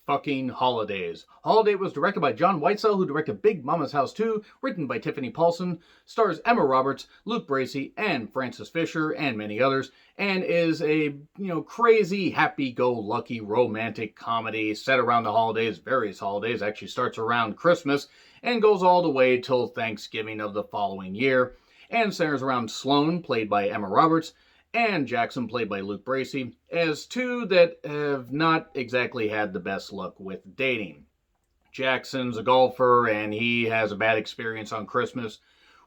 fucking Holidays. Holidate was directed by John Whitesell, who directed Big Mama's House 2, written by Tiffany Paulson, stars Emma Roberts, Luke Bracey, and Frances Fisher, and many others, and is a, crazy, happy-go-lucky romantic comedy set around the holidays, various holidays, actually starts around Christmas, and goes all the way till Thanksgiving of the following year, and centers around Sloane, played by Emma Roberts, and Jackson, played by Luke Bracey, as two that have not exactly had the best luck with dating. Jackson's a golfer, and he has a bad experience on Christmas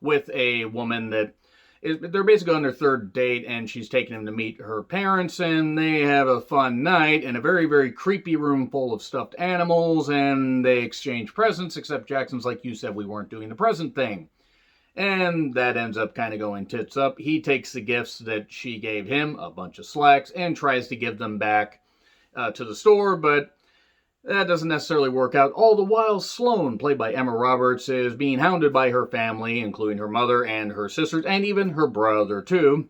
with a woman that they're basically on their third date, and she's taking him to meet her parents, and they have a fun night in a very, very creepy room full of stuffed animals, and they exchange presents, except Jackson's like, you said we weren't doing the present thing. And that ends up kind of going tits up. He takes the gifts that she gave him, a bunch of slacks, and tries to give them back to the store, but that doesn't necessarily work out. All the while, Sloane, played by Emma Roberts, is being hounded by her family, including her mother and her sisters, and even her brother too,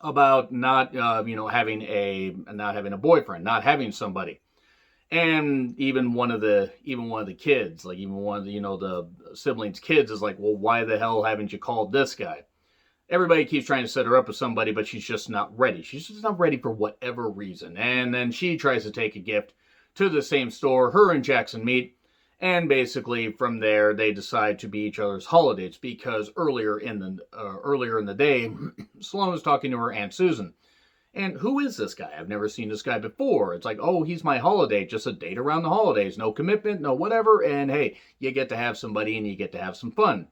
about not having a boyfriend, not having somebody. And even one of the kids, like even one of the siblings' kids is like, well, why the hell haven't you called this guy? Everybody keeps trying to set her up with somebody, but she's just not ready. She's just not ready for whatever reason. And then she tries to take a gift to the same store. Her and Jackson meet, and basically from there they decide to be each other's holidates, because earlier in the day, Sloane was talking to her Aunt Susan. And who is this guy? I've never seen this guy before. It's like, oh, he's my holiday, just a date around the holidays. No commitment, no whatever. And hey, you get to have somebody and you get to have some fun.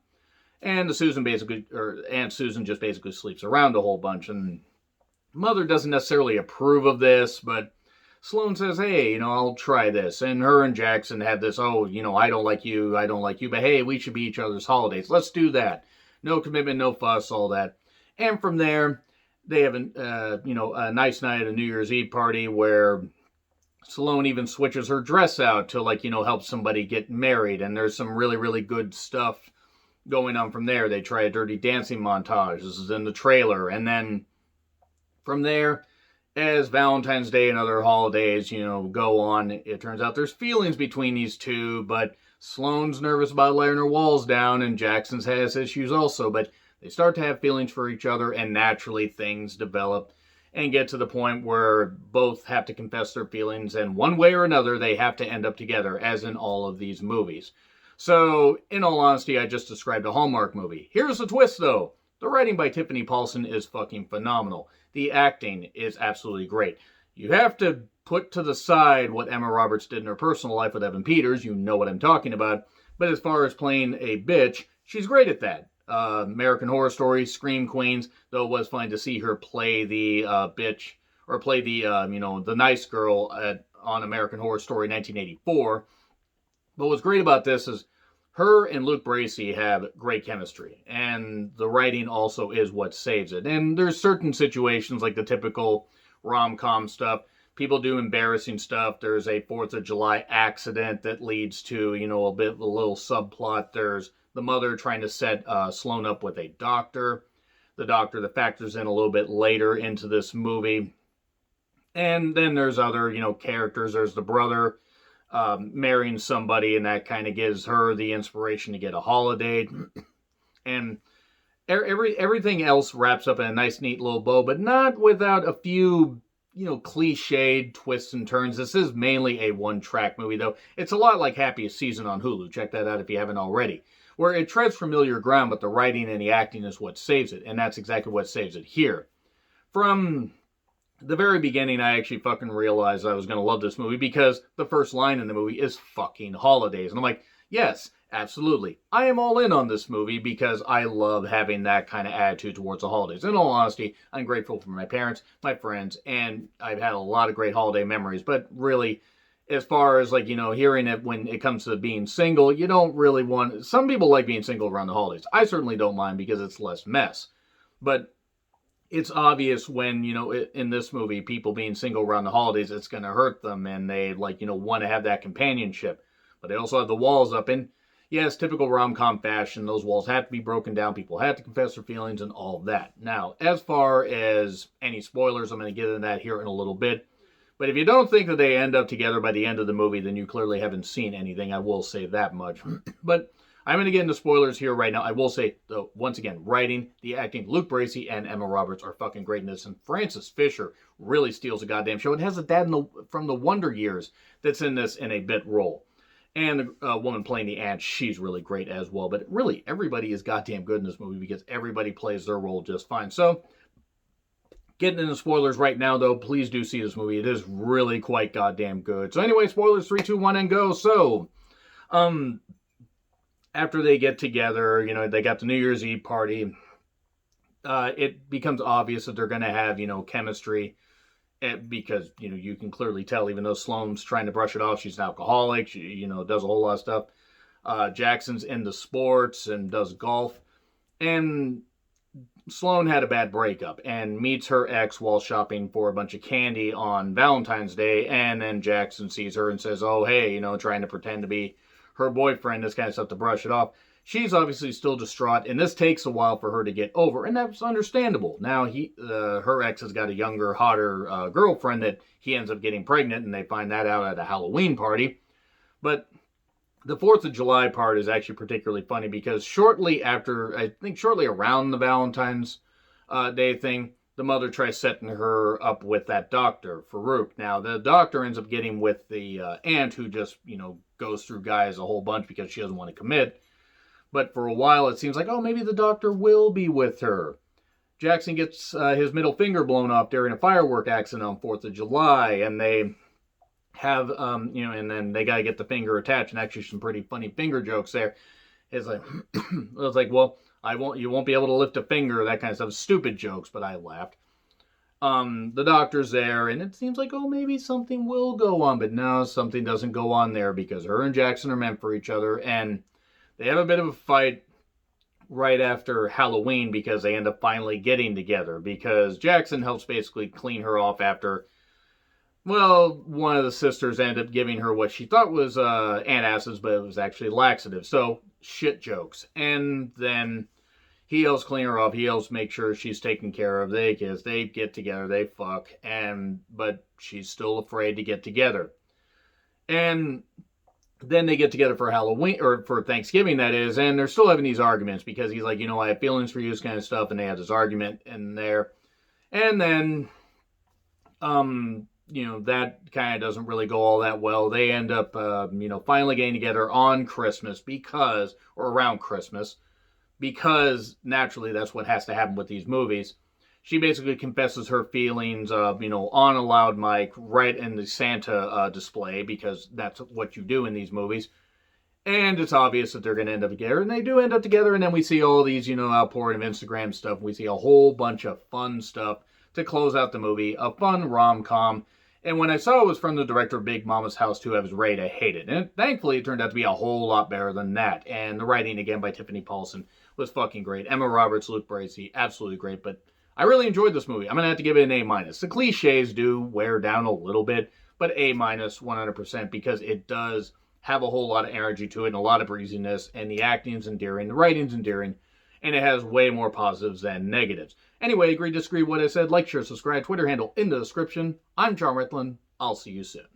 And Aunt Susan just basically sleeps around a whole bunch. And Mother doesn't necessarily approve of this, but Sloane says, hey, I'll try this. And her and Jackson had this, oh, I don't like you, but hey, we should be each other's holidays. Let's do that. No commitment, no fuss, all that. And from there, they have a nice night at a New Year's Eve party where Sloane even switches her dress out to help somebody get married. And there's some really, really good stuff going on from there. They try a Dirty Dancing montage. This is in the trailer. And then from there, as Valentine's Day and other holidays, go on, it turns out there's feelings between these two, but Sloane's nervous about letting her walls down, and Jackson's has issues also, but they start to have feelings for each other, and naturally things develop and get to the point where both have to confess their feelings, and one way or another, they have to end up together, as in all of these movies. So, in all honesty, I just described a Hallmark movie. Here's the twist, though. The writing by Tiffany Paulson is fucking phenomenal. The acting is absolutely great. You have to put to the side what Emma Roberts did in her personal life with Evan Peters. You know what I'm talking about. But as far as playing a bitch, she's great at that. American Horror Story, Scream Queens, though it was fun to see her play the bitch, or play the nice girl on American Horror Story 1984. But what's great about this is her and Luke Bracey have great chemistry, and the writing also is what saves it. And there's certain situations, like the typical rom-com stuff. People do embarrassing stuff. There's a 4th of July accident that leads to, a little subplot. There's the mother trying to set Sloane up with a doctor. The doctor that factors in a little bit later into this movie. And then there's other, characters. There's the brother marrying somebody, and that kind of gives her the inspiration to get a holiday. And everything else wraps up in a nice, neat little bow, but not without a few cliched twists and turns. This is mainly a one-track movie, though. It's a lot like Happiest Season on Hulu. Check that out if you haven't already. Where it treads familiar ground, but the writing and the acting is what saves it. And that's exactly what saves it here. From the very beginning, I actually fucking realized I was going to love this movie, because the first line in the movie is fucking holidays. And I'm like, yes, absolutely. I am all in on this movie because I love having that kind of attitude towards the holidays. In all honesty, I'm grateful for my parents, my friends, and I've had a lot of great holiday memories. But really, as far as hearing it when it comes to being single, you don't really want... Some people like being single around the holidays. I certainly don't mind because it's less mess. But it's obvious when, in this movie, people being single around the holidays, it's going to hurt them, and they, want to have that companionship. But they also have the walls up, and yes, typical rom-com fashion, those walls have to be broken down, people have to confess their feelings, and all of that. Now, as far as any spoilers, I'm going to get into that here in a little bit, But if you don't think that they end up together by the end of the movie, then you clearly haven't seen anything. I will say that much. But I'm going to get into spoilers here right now. I will say, though, once again, writing, the acting, Luke Bracey and Emma Roberts are fucking great in this. And Frances Fisher really steals the goddamn show. It has a dad from the Wonder Years that's in this in a bit role. And the woman playing the aunt, she's really great as well. But really, everybody is goddamn good in this movie because everybody plays their role just fine. So, getting into spoilers right now, though, please do see this movie. It is really quite goddamn good. So anyway, spoilers, 3, 2, 1, and go. So, after they get together, you know, they got the New Year's Eve party. It becomes obvious that they're going to have, you know, chemistry. Because, you know, you can clearly tell, even though Sloane's trying to brush it off, she's an alcoholic, she, you know, does a whole lot of stuff. Jackson's into sports and does golf. And Sloane had a bad breakup and meets her ex while shopping for a bunch of candy on Valentine's Day. And then Jackson sees her and says, oh, hey, you know, trying to pretend to be her boyfriend, this kind of stuff to brush it off. She's obviously still distraught, and this takes a while for her to get over, and that's understandable. Now, her ex has got a younger, hotter girlfriend that he ends up getting pregnant, and they find that out at a Halloween party. But the 4th of July part is actually particularly funny because shortly around the Valentine's Day thing, the mother tries setting her up with that doctor, Farouk. Now, the doctor ends up getting with the aunt who just, you know, goes through guys a whole bunch because she doesn't want to commit. But for a while, it seems like, oh, maybe the doctor will be with her. Jackson gets his middle finger blown off during a firework accident on 4th of July, and they have, you know, and then they got to get the finger attached, and actually some pretty funny finger jokes there. It's like, well, you won't be able to lift a finger, that kind of stuff. Stupid jokes, but I laughed. The doctor's there, and it seems like, oh, maybe something will go on, but no, something doesn't go on there because her and Jackson are meant for each other, and they have a bit of a fight right after Halloween because they end up finally getting together because Jackson helps basically clean her off after, well, one of the sisters ended up giving her what she thought was antacids, but it was actually laxative. So, shit jokes. And then he helps clean her off. He helps make sure she's taken care of. They kiss. They get together. They fuck. But she's still afraid to get together. And then they get together for Halloween, or for Thanksgiving, that is, and they're still having these arguments because he's like, you know, I have feelings for you, this kind of stuff, and they have this argument in there. And then, you know, that kind of doesn't really go all that well. They end up, you know, finally getting together on Christmas or around Christmas, because naturally that's what has to happen with these movies. She basically confesses her feelings, you know, on a loud mic right in the Santa display, because that's what you do in these movies. And it's obvious that they're going to end up together, and they do end up together, and then we see all these, you know, outpouring of Instagram stuff. We see a whole bunch of fun stuff to close out the movie, a fun rom-com. And when I saw it was from the director of Big Mama's House 2, I was ready to hate it. And thankfully, it turned out to be a whole lot better than that. And the writing, again, by Tiffany Paulson was fucking great. Emma Roberts, Luke Bracey, absolutely great, but I really enjoyed this movie. I'm going to have to give it an A-. The cliches do wear down a little bit, but A- 100% because it does have a whole lot of energy to it and a lot of breeziness, and the acting's endearing, the writing's endearing, and it has way more positives than negatives. Anyway, agree, disagree, what I said, like, share, subscribe, Twitter handle in the description. I'm John Ritlin. I'll see you soon.